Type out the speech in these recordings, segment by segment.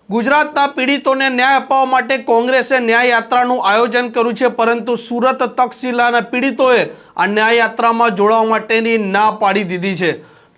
ગુજરાતના પીડિતોને ન્યાય અપાવવા માટે કોંગ્રેસે ન્યાય યાત્રાનું આયોજન કર્યું છે, પરંતુ સુરત તક્ષશિલાના પીડિતોએ આ ન્યાય યાત્રામાં જોડાવા માટેની ના પાડી દીધી છે।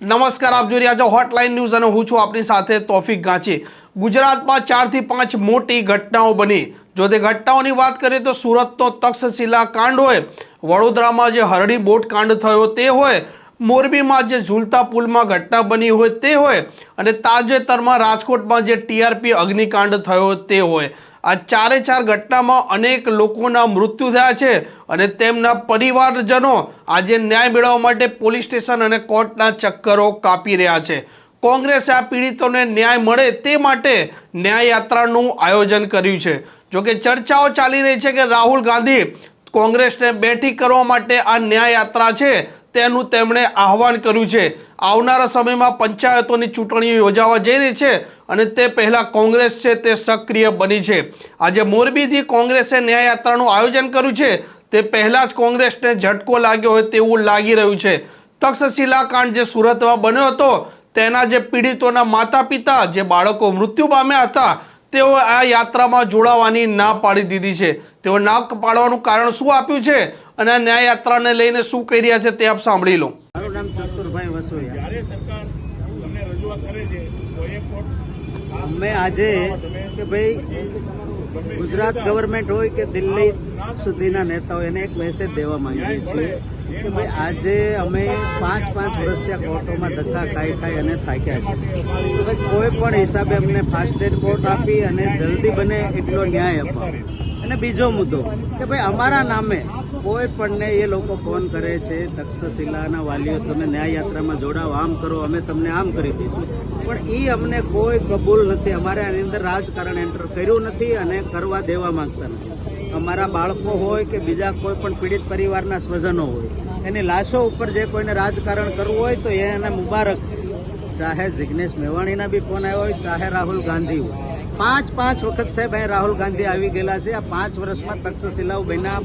નમસ્કાર, આપ જોઈ રહ્યા છો હોટલાઇન ન્યૂઝ અને હું છું આપની સાથે તોફિક ગાંચી। ગુજરાતમાં 4 થી 5 મોટી ઘટનાઓ બની। જો તે ઘટનાઓની વાત કરીએ તો સુરતનો તક્ષશિલા કાંડ હોય, વડોદરામાં જે હરણી બોટ કાંડ થયો તે હોય, મોરબીમાં જે ઝૂલતા પુલમાં ઘટના બની હોય તે હોય, અને તાજેતરમાં રાજકોટમાં જે ટીઆરપી અગ્નિકાંડ થયો તે હોય। આ ચારે ચાર ઘટનામાં અનેક લોકોના મૃત્યુ થયા છે અને તેમના પરિવારજનો આજે ન્યાય મેળવવા માટે પોલીસ સ્ટેશન અને કોર્ટના ચક્કરો કાપી રહ્યા છે। કોંગ્રેસે આ પીડિતોને ન્યાય મળે તે માટે ન્યાય યાત્રાનું આયોજન કર્યું છે। જોકે ચર્ચાઓ ચાલી રહી છે કે રાહુલ ગાંધી કોંગ્રેસને બેઠી કરવા માટે આ ન્યાય યાત્રા છે તેનું તેમણે આહવાન કર્યું છે। આવનારા સમયમાં પંચાયતોની ચૂંટણીઓ યોજાવા જઈ રહી છે અને તે પહેલા કોંગ્રેસ છે તે સક્રિય બની છે। આજે મોરબીથી કોંગ્રેસે ન્યાય યાત્રાનું આયોજન કર્યું છે, તે પહેલા જ કોંગ્રેસને ઝટકો લાગ્યો હોય તેવું લાગી રહ્યું છે। તક્ષશિલા કાંડ જે સુરતમાં બન્યો હતો તેના જે પીડિતોના માતા પિતા જે બાળકો મૃત્યુ પામ્યા હતા તેઓ આ યાત્રામાં જોડાવાની ના પાડી દીધી છે। તેઓ ના પાડવાનું કારણ શું આપ્યું છે અને આ ન્યાય યાત્રાને લઈને શું કહી રહ્યા છે તે આપ સાંભળી લો। મારું નામ ચતુરભાઈ વસોયા। અમે આજે કે ભાઈ ગુજરાત ગવર્મેન્ટ હોય કે દિલ્હી સુધીના નેતાઓ એને એક મેસેજ દેવા માંગીએ છીએ કે ભાઈ આજે અમે 5 વર્ષથી આ કોર્ટોમાં ધક્કા ખાઈ અને થાક્યા છે, તો ભાઈ કોઈ પણ હિસાબે અમને ફાસ્ટ ટ્રેક કોર્ટ આપી અને જલ્દી બને એટલો ન્યાય અપાવો। અને બીજો મુદ્દો કે ભાઈ અમારા નામે કોઈ પણને એ લોકો ફોન કરે છે, તક્ષશિલાના વાલીઓ તમે ન્યાય યાત્રામાં જોડાઓ, આમ કરો, અમે તમને આમ કરી દઈશું, પણ એ અમને કોઈ કબૂલ નથી। અમારે આની અંદર રાજકારણ એન્ટર કર્યું નથી અને કરવા દેવા માંગતા નથી। અમારા બાળકો હોય કે બીજા કોઈ પણ પીડિત પરિવારના સ્વજનો હોય, એની લાશો ઉપર જે કોઈને રાજકારણ કરવું હોય તો એને મુબારક છે। ચાહે જિગ્નેશ મેવાણીના બી ફોન આવ્યો હોય, ચાહે રાહુલ ગાંધી હોય। 5 વખત સાહેબ અહીં રાહુલ ગાંધી આવી ગયેલા છે। આ 5 વર્ષમાં તક્ષશિલાઓ બનાવ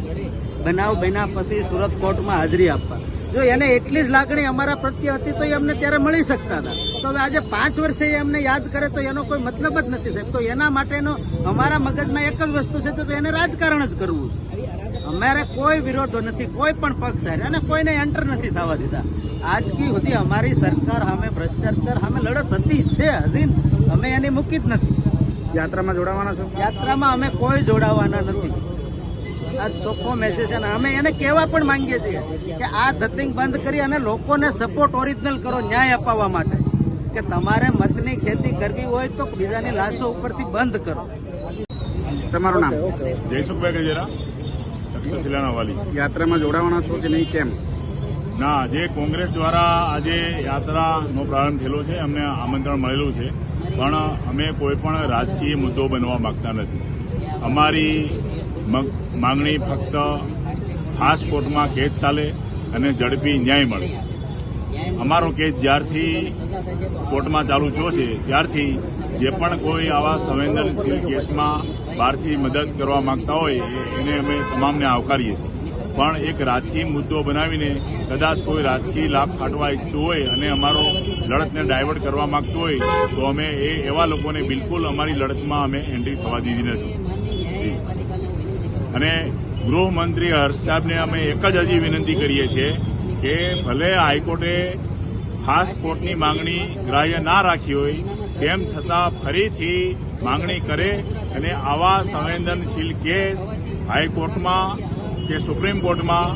બન્યા પછી સુરત કોર્ટમાં હાજરી આપવા, જો એને એટલી જ લાગણી અમારા પ્રત્યે હતી તો એ અમને ત્યારે મળી શકતા હતા। તો હવે આજે 5 વર્ષે એ અમને યાદ કરે તો એનો કોઈ મતલબ જ નથી સાહેબ। તો એના માટેનો અમારા મગજમાં એક જ વસ્તુ છે, તો એને રાજકારણ જ કરવું છે। અમારે કોઈ વિરોધ નથી, કોઈ પણ પક્ષ છે અને કોઈને એન્ટર નથી થવા દીધા। આજકી સુધી અમારી સરકાર સામે ભ્રષ્ટાચાર સામે લડત હતી છે, હજી અમે એની મૂકી જ નથી। યાત્રામાં જોડાવાના છો? યાત્રામાં અમે કોઈ જોડાવાના નથી। આ ચોખ્ખો મેસેજ છે ને અમે એને કહેવા પણ માંગીએ છીએ કે આ ધતિંગ બંધ કરી અને લોકોને સપોર્ટ ઓરિજિનલ કરો ન્યાય અપાવવા માટે, કે તમારે મતની ખેતી કરવી હોય તો બીજાની લાશો ઉપરથી બંધ કરો। તમારું નામ? જયસુખભાઈ ગજેરા, તક્ષશિલાના વાલી। યાત્રામાં જોડાવાના છો કે નહીં, કેમ? ના, જે કોંગ્રેસ દ્વારા આજે યાત્રાનો પ્રારંભ થયેલો છે, અમને આમંત્રણ મળેલું છે, પણ અમે કોઈ પણ રાજકીય મુદ્દો બનવા માંગતા નથી। અમારી માંગણી ફક્ત ખાસ કોર્ટમાં કેસ ચાલે અને ઝડપી ન્યાય મળે। અમારો કેસ જ્યારથી કોર્ટમાં ચાલુ થયો છે ત્યારથી જે પણ કોઈ આવા સંવેદનશીલ કેસમાં બહારથી મદદ કરવા માંગતા હોય એને અમે તમામને આવકારીએ છીએ, પણ એક રાજકીય મુદ્દો બનાવીને કદાચ કોઈ રાજકીય લાભ કાઢવા ઈચ્છતું હોય અને અમારો લડતને ડાયવર્ટ કરવા માંગતું હોય તો અમે એવા લોકોને બિલકુલ અમારી લડતમાં અમે એન્ટ્રી થવા દીધી નથી। અને ગૃહમંત્રી હર્ષ સાહેબને અમે એક જ હજી વિનંતી કરીએ છીએ કે ભલે હાઈકોર્ટે ખાસ કોર્ટની માંગણી ગ્રાહ્ય ના રાખી હોય તેમ છતાં ફરીથી માંગણી કરે અને આવા સંવેદનશીલ કેસ હાઈકોર્ટમાં કે સુપ્રીમ કોર્ટમાં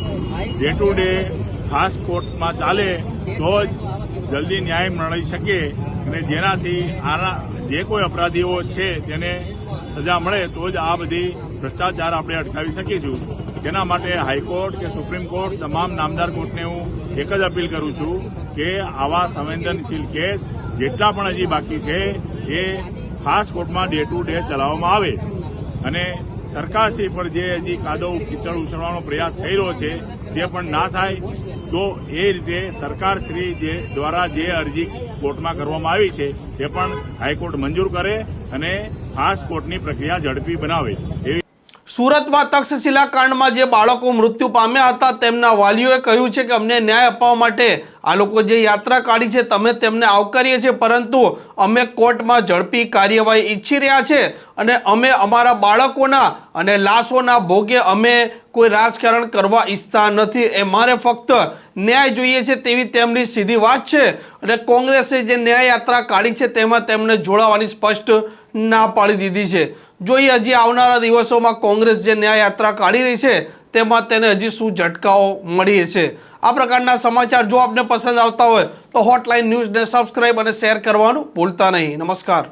ડે ટુ ડે ખાસ કોર્ટમાં ચાલે તો જ જલ્દી ન્યાય મળી શકે અને જેનાથી આના જે કોઈ અપરાધીઓ છે તેને સજા મળે તો જ આ બધી ભ્રષ્ટાચાર આપણે અટકાવી શકીશું। તેના માટે હાઈકોર્ટ કે સુપ્રીમ કોર્ટ તમામ નામદાર કોર્ટને હું એક જ અપીલ કરું છું કે આવા સંવેદનશીલ કેસ જેટલા પણ હજી બાકી છે એ ખાસ કોર્ટમાં ડે ટુ ડે ચલાવવામાં આવે અને સરકારશ્રી પર જે હજી કાદવ કીચડ ઉછળવાનો પ્રયાસ થઈ રહ્યો છે તે પણ ના થાય, તો એ રીતે સરકારશ્રી દ્વારા જે અરજી કોર્ટમાં કરવામાં આવી છે તે પણ હાઈકોર્ટ મંજૂર કરે અને ખાસ કોર્ટની પ્રક્રિયા ઝડપી બનાવે એવી સુરતમાં તક્ષશિલા કાંડમાં જે બાળકો મૃત્યુ પામ્યા હતા તેમના વાલીઓએ કહ્યું છે કે અમને ન્યાય અપાવવા માટે આ લોકો જે યાત્રા કાઢી છે તમે તેમને આવકારીએ છીએ, પરંતુ અમે કોર્ટમાં ઝડપી કાર્યવાહી ઈચ્છી રહ્યા છે અને અમે અમારા બાળકોના અને લાશોના ભોગે અમે કોઈ રાજકારણ કરવા ઈચ્છતા નથી. એ મારે ફક્ત ન્યાય જોઈએ છે તેવી તેમની સીધી વાત છે. અને કોંગ્રેસે જે ન્યાય યાત્રા કાઢી છે તેમાં તેમને જોડાવાની સ્પષ્ટ ના પાડી દીધી છે. જોઈએ હજી આવનારા દિવસોમાં કોંગ્રેસ જે ન્યાય યાત્રા કાઢી રહી છે તેમાં તેને હજી શું ઝટકાઓ મળી છે. આ પ્રકારના સમાચાર જો આપને પસંદ આવતા હોય તો હોટલાઇન ન્યૂઝને સબસ્ક્રાઇબ અને શેર કરવાનું ભૂલતા નહીં. નમસ્કાર.